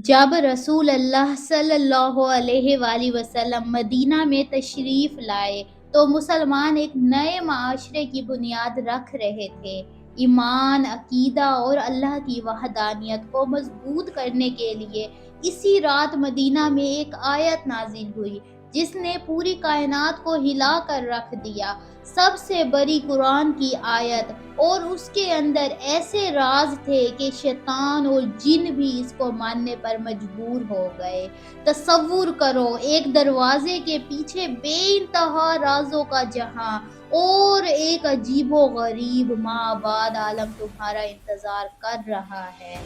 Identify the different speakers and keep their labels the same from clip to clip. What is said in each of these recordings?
Speaker 1: جب رسول اللہ صلی اللہ علیہ وآلہ وسلم مدینہ میں تشریف لائے تو مسلمان ایک نئے معاشرے کی بنیاد رکھ رہے تھے۔ ایمان، عقیدہ اور اللہ کی وحدانیت کو مضبوط کرنے کے لیے اسی رات مدینہ میں ایک آیت نازل ہوئی جس نے پوری کائنات کو ہلا کر رکھ دیا۔ سب سے بڑی قرآن کی آیت، اور اس کے اندر ایسے راز تھے کہ شیطان اور جن بھی اس کو ماننے پر مجبور ہو گئے۔ تصور کرو، ایک دروازے کے پیچھے بے انتہا رازوں کا جہاں اور ایک عجیب و غریب مابعد عالم تمہارا انتظار کر رہا ہے۔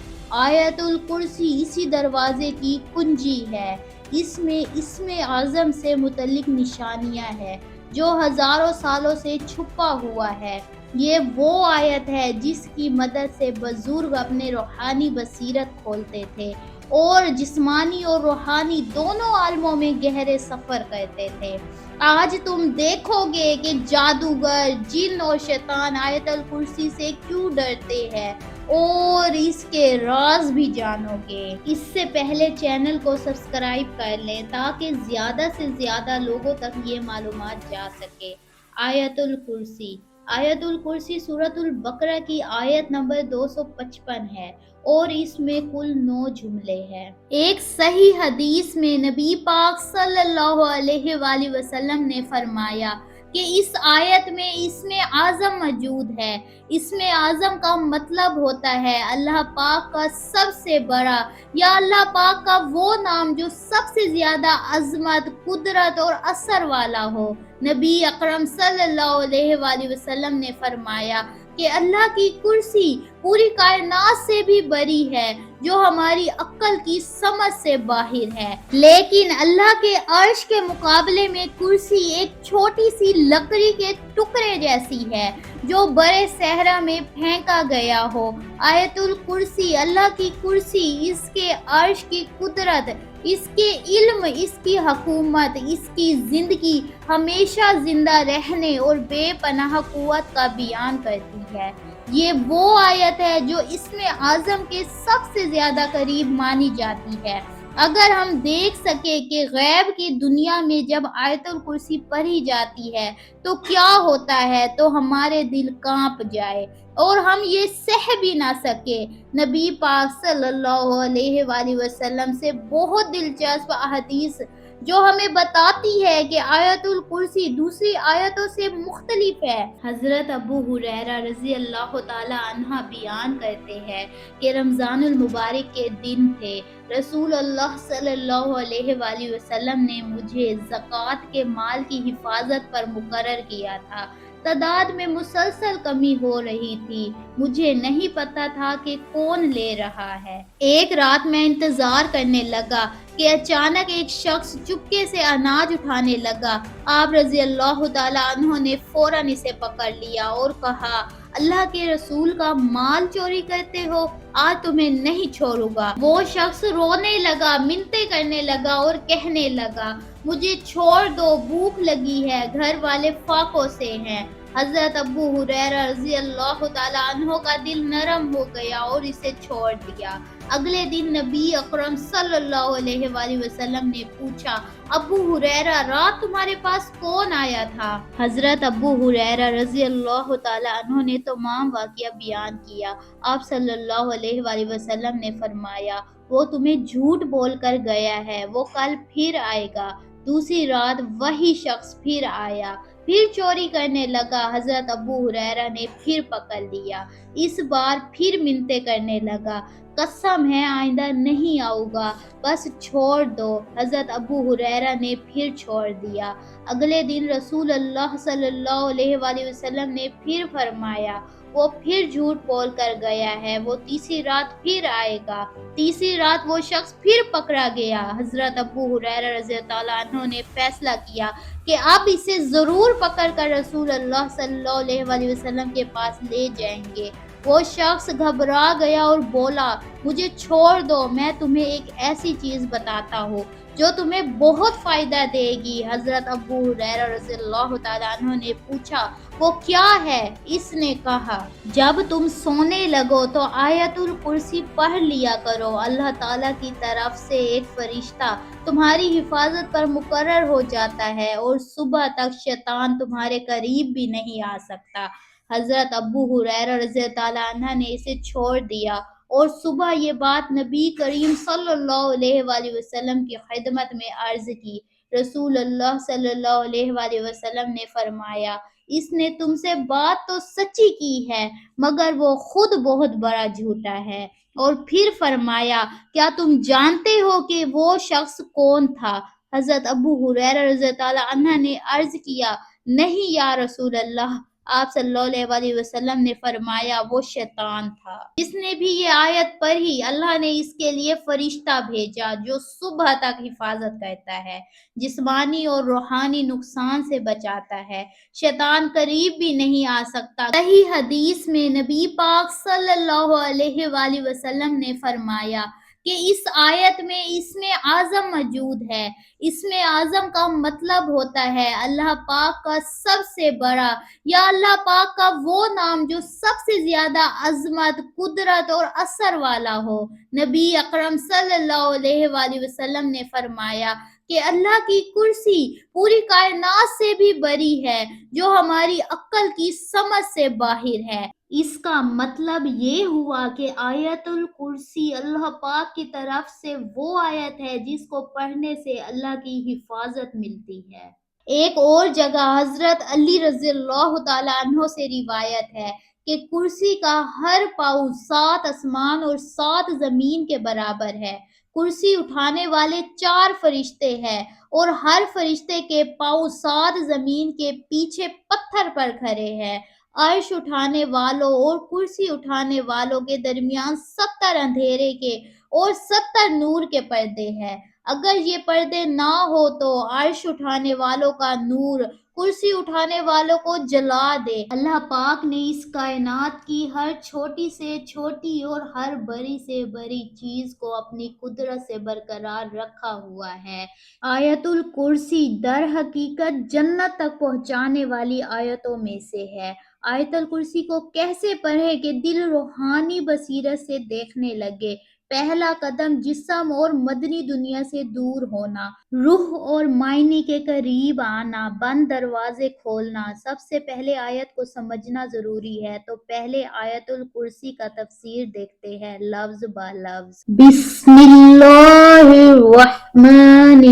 Speaker 1: آیت الکرسی اسی دروازے کی کنجی ہے۔ اس میں اسم اعظم سے متعلق نشانیاں ہیں جو ہزاروں سالوں سے چھپا ہوا ہے۔ یہ وہ آیت ہے جس کی مدد سے بزرگ اپنے روحانی بصیرت کھولتے تھے اور جسمانی اور روحانی دونوں عالموں میں گہرے سفر کرتے تھے۔ آج تم دیکھو گے کہ جادوگر، جن اور شیطان آیت الکرسی سے کیوں ڈرتے ہیں اور اس کے راز بھی جانو گے۔ اس سے پہلے چینل کو سبسکرائب کر لیں تاکہ زیادہ سے زیادہ لوگوں تک یہ معلومات جا سکے۔ آیت الکرسی آیت الکرسی سورۃ البقرہ کی آیت نمبر 255 ہے اور اس میں کل 9 جملے ہیں۔ ایک صحیح حدیث میں نبی پاک صلی اللہ علیہ وآلہ وسلم نے فرمایا کہ اس آیت میں اسم اعظم موجود ہے۔ اسم اعظم کا مطلب ہوتا ہے اللہ پاک کا سب سے بڑا، یا اللہ پاک کا وہ نام جو سب سے زیادہ عظمت، قدرت اور اثر والا ہو۔ نبی اکرم صلی اللہ علیہ وآلہ وسلم نے فرمایا کہ اللہ کی کرسی پوری کائنات سے بھی بڑی ہے جو ہماری عقل کی سمجھ سے باہر ہے، لیکن اللہ کے عرش کے مقابلے میں کرسی ایک چھوٹی سی لکڑی کے ٹکڑے جیسی ہے جو بڑے صحرا میں پھینکا گیا ہو۔ آیت الکرسی اللہ کی کرسی، اس کے عرش کی قدرت، اس کے علم، اس کی حکومت، اس کی زندگی، ہمیشہ زندہ رہنے اور بے پناہ قوت کا بیان کرتی ہے۔ یہ وہ آیت ہے جو اسم اعظم کے سب سے زیادہ قریب مانی جاتی ہے۔ اگر ہم دیکھ سکیں کہ غیب کی دنیا میں جب آیت الکرسی پڑھی جاتی ہے تو کیا ہوتا ہے تو ہمارے دل کانپ جائے اور ہم یہ سہ بھی نہ سکے۔ نبی پاک صلی اللہ علیہ وآلہ وسلم سے بہت دلچسپ احادیث جو ہمیں بتاتی ہے کہ آیت الکرسی دوسری آیتوں سے مختلف ہے۔ حضرت ابو ہریرہ رضی اللہ تعالی عنہ بیان کرتے ہیں کہ رمضان المبارک کے دن تھے، رسول اللہ صلی اللہ علیہ وآلہ وسلم نے مجھے زکوٰۃ کے مال کی حفاظت پر مقرر کیا تھا۔ تعداد میں مسلسل کمی ہو رہی تھی، مجھے نہیں پتا تھا کہ کون لے رہا ہے۔ ایک رات میں انتظار کرنے لگا کہ اچانک ایک شخص چپکے سے اناج اٹھانے لگا۔ آپ رضی اللہ تعالیٰ عنہ نے فوراً اسے پکڑ لیا اور کہا، اللہ کے رسول کا مال چوری کرتے ہو، آج تمہیں نہیں چھوڑوں گا۔ وہ شخص رونے لگا، منتیں کرنے لگا اور کہنے لگا، مجھے چھوڑ دو، بھوک لگی ہے، گھر والے فاقوں سے ہیں۔ حضرت ابو ہریرہ رضی اللہ تعالیٰ عنہ کا دل نرم ہو گیا اور اسے چھوڑ دیا۔ اگلے دن نبی اکرم صلی اللہ علیہ وآلہ وسلم نے پوچھا، ابو ہریرہ رات تمہارے پاس کون آیا تھا؟ حضرت ابو ہریرہ رضی اللہ تعالیٰ عنہ نے تمام واقعہ بیان کیا۔ آپ صلی اللہ علیہ وآلہ وسلم نے فرمایا، وہ تمہیں جھوٹ بول کر گیا ہے، وہ کل پھر آئے گا۔ دوسری رات وہی شخص پھر آیا، پھر چوری کرنے لگا۔ حضرت ابو ہریرہ نے پھر پکڑ لیا، اس بار پھر منتیں کرنے لگا، قسم ہے آئندہ نہیں آؤں گا، بس چھوڑ دو۔ حضرت ابو ہریرہ نے پھر چھوڑ دیا۔ اگلے دن رسول اللہ صلی اللہ علیہ وآلہ وسلم نے پھر فرمایا، وہ پھر جھوٹ بول کر گیا ہے، وہ تیسری رات پھر آئے گا۔ تیسری رات وہ شخص پھر پکڑا گیا۔ حضرت ابو ہریرہ رضی اللہ عنہ نے فیصلہ کیا کہ اب اسے ضرور پکڑ کر رسول اللہ صلی اللہ علیہ وآلہ وسلم کے پاس لے جائیں گے۔ وہ شخص گھبرا گیا اور بولا مجھے چھوڑ دو، میں تمہیں ایک ایسی چیز بتاتا ہوں جو تمہیں بہت فائدہ دے گی۔ حضرت ابو ہریرہ رضی اللہ تعالیٰ عنہ نے پوچھا وہ کیا ہے؟ اس نے کہا جب تم سونے لگو تو آیت الکرسی پڑھ لیا کرو، اللہ تعالیٰ کی طرف سے ایک فرشتہ تمہاری حفاظت پر مقرر ہو جاتا ہے اور صبح تک شیطان تمہارے قریب بھی نہیں آ سکتا۔ حضرت ابو ہریرہ رضی اللہ عنہ نے اسے چھوڑ دیا اور صبح یہ بات نبی کریم صلی اللہ علیہ وآلہ وسلم کی خدمت میں عرض کی۔ رسول اللہ صلی اللہ علیہ وآلہ وسلم نے فرمایا اس نے تم سے بات تو سچی کی ہے مگر وہ خود بہت بڑا جھوٹا ہے۔ اور پھر فرمایا کیا تم جانتے ہو کہ وہ شخص کون تھا؟ حضرت ابو ہریرہ رضی اللہ عنہ نے عرض کیا نہیں یا رسول اللہ۔ آپ صلی اللہ علیہ وآلہ وسلم نے فرمایا وہ شیطان تھا۔ جس نے بھی یہ آیت پڑھی اللہ نے اس کے لیے فرشتہ بھیجا جو صبح تک حفاظت کرتا ہے، جسمانی اور روحانی نقصان سے بچاتا ہے، شیطان قریب بھی نہیں آ سکتا۔ صحیح حدیث میں نبی پاک صلی اللہ علیہ وآلہ وسلم نے فرمایا کہ اس آیت میں اسم اعظم موجود ہے۔ اسم اعظم کا مطلب ہوتا ہے اللہ پاک کا سب سے بڑا یا اللہ پاک کا وہ نام جو سب سے زیادہ عظمت، قدرت اور اثر والا ہو۔ نبی اکرم صلی اللہ علیہ وآلہ وسلم نے فرمایا کہ اللہ کی کرسی پوری کائنات سے بھی بڑی ہے جو ہماری عقل کی سمجھ سے باہر ہے۔ اس کا مطلب یہ ہوا کہ آیت الکرسی اللہ پاک کی طرف سے وہ آیت ہے جس کو پڑھنے سے اللہ کی حفاظت ملتی ہے۔ ایک اور جگہ حضرت علی رضی اللہ تعالیٰ عنہ سے روایت ہے کہ کرسی کا ہر پاؤں 7 آسمان اور 7 زمین کے برابر ہے۔ کرسی اٹھانے والے 4 فرشتے ہیں اور ہر فرشتے کے پاؤں 7 زمین کے پیچھے پتھر پر کھڑے ہیں۔ عرش اٹھانے والوں اور کرسی اٹھانے والوں کے درمیان 70 اندھیرے کے اور 70 نور کے پردے ہیں۔ اگر یہ پردے نہ ہو تو عرش اٹھانے والوں کا نور کرسی اٹھانے والوں کو جلا دے۔ اللہ پاک نے اس کائنات کی ہر چھوٹی سے چھوٹی اور ہر بڑی سے بڑی چیز کو اپنی قدرت سے برقرار رکھا ہوا ہے۔ آیت الکرسی در حقیقت جنت تک پہنچانے والی آیتوں میں سے ہے۔ آیت الکرسی کو کیسے پڑھے کہ دل روحانی بصیرت سے دیکھنے لگے؟ پہلا قدم جسم اور مدنی دنیا سے دور ہونا، روح اور معنی کے قریب آنا، بند دروازے کھولنا۔ سب سے پہلے آیت کو سمجھنا ضروری ہے، تو پہلے آیت الکرسی کا تفسیر دیکھتے ہیں لفظ با لفظ۔ بسم اللہ الرحمن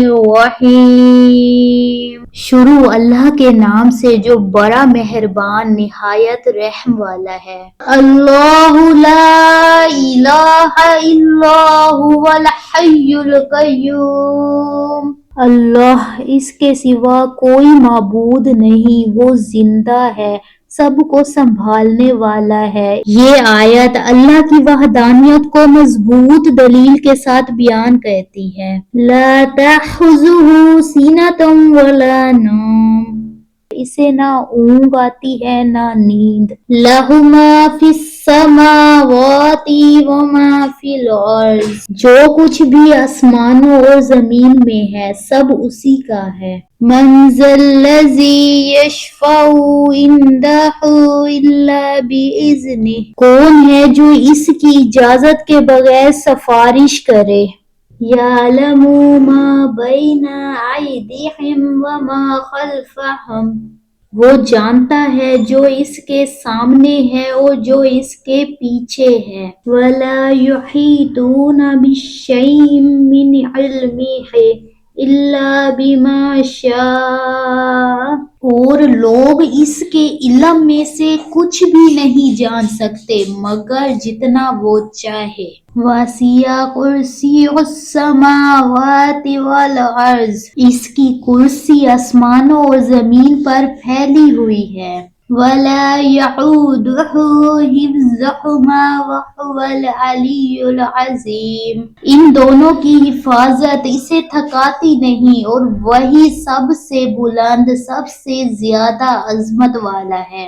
Speaker 1: الرحیم۔ شروع اللہ کے نام سے جو بڑا مہربان نہایت رحم والا ہے۔ اللہ لا الہ الا هو الحی القیوم۔ اللہ اس کے سوا کوئی معبود نہیں، وہ زندہ ہے، سب کو سنبھالنے والا ہے۔ یہ آیت اللہ کی وحدانیت کو مضبوط دلیل کے ساتھ بیان کرتی ہے۔ لا تأخذہ سینۃ ولا نوم، اسے نہ اونگ آتی ہے نہ نیند۔ لہ ما فی السماوات وما فی الارض، جو کچھ بھی آسمانوں اور زمین میں ہے سب اسی کا ہے۔ من ذا الذی یشفع عندہ الا بإذنہ، کون ہے جو اس کی اجازت کے بغیر سفارش کرے؟ یعلم ما بین ایدیہم وما خلفہم، وہ جانتا ہے جو اس کے سامنے ہے اور جو اس کے پیچھے ہے۔ ولا یحیطون بشیء من علمہ الا بما شاء، اور لوگ اس کے علم میں سے کچھ بھی نہیں جان سکتے مگر جتنا وہ چاہے۔ وسع کرسیہ السماوات والارض، اس کی کرسی آسمانوں اور زمین پر پھیلی ہوئی ہے۔ ولا یعودہ حفظہما وہو العلی العظیم، ان دونوں کی حفاظت اسے تھکاتی نہیں اور وہی سب سے بلند، سب سے زیادہ عظمت والا ہے۔